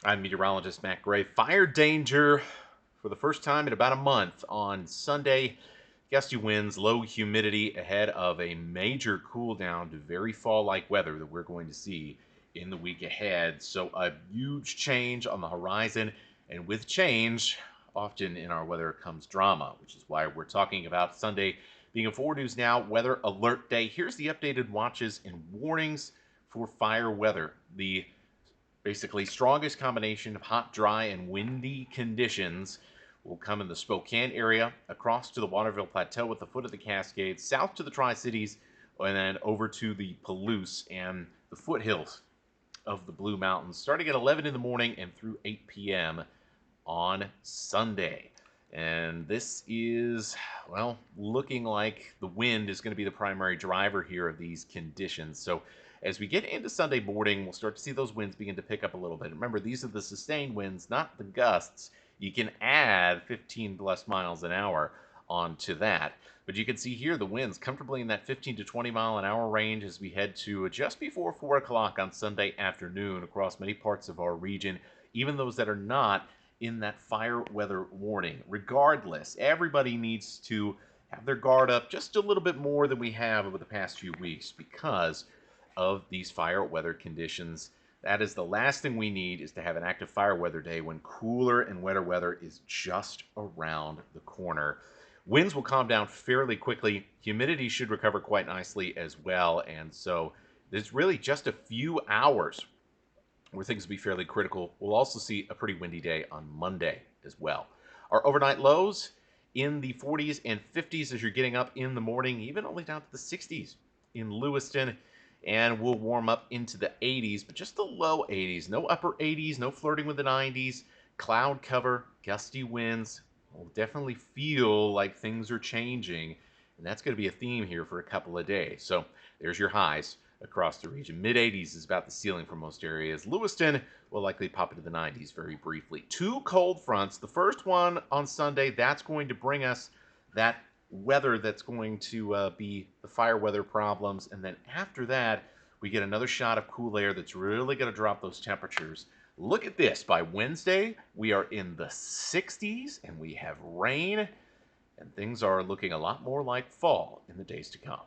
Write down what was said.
I'm meteorologist Matt Gray. Fire danger for the first time in about a month on Sunday. Gusty winds, low humidity ahead of a major cool down to very fall like weather that we're going to see in the week ahead. So, a huge change on the horizon. And with change, often in our weather comes drama, which is why we're talking about Sunday being a 4 News Now weather alert day. Here's the updated watches and warnings for fire weather. The basically strongest combination of hot, dry, and windy conditions will come in the Spokane area, across to the Waterville Plateau at the foot of the Cascades, south to the Tri-Cities, and then over to the Palouse and the foothills of the Blue Mountains, starting at 11 in the morning and through 8 p.m. on Sunday. And this is, well, looking like the wind is going to be the primary driver here of these conditions. So as we get into Sunday morning, we'll start to see those winds begin to pick up a little bit. Remember, these are the sustained winds, not the gusts. You can add 15 plus miles an hour onto that. But you can see here the winds comfortably in that 15 to 20 mile an hour range as we head to just before 4 o'clock on Sunday afternoon across many parts of our region, even those that are not in that fire weather warning. Regardless, everybody needs to have their guard up just a little bit more than we have over the past few weeks because of these fire weather conditions. That is the last thing we need, is to have an active fire weather day when cooler and wetter weather is just around the corner. Winds will calm down fairly quickly. Humidity should recover quite nicely as well. And so there's really just a few hours where things will be fairly critical. We'll also see a pretty windy day on Monday as well. Our overnight lows in the 40s and 50s as you're getting up in the morning, even only down to the 60s in Lewiston. And we'll warm up into the 80s, but just the low 80s. No upper 80s, no flirting with the 90s. Cloud cover, gusty winds. Will definitely feel like things are changing. And that's going to be a theme here for a couple of days. So there's your highs across the region. Mid 80s is about the ceiling for most areas. Lewiston will likely pop into the 90s very briefly. Two cold fronts. The first one on Sunday, that's going to bring us that weather that's going to be the fire weather problems. And then after that, we get another shot of cool air that's really going to drop those temperatures. Look at this. By Wednesday, we are in the 60s and we have rain, and things are looking a lot more like fall in the days to come.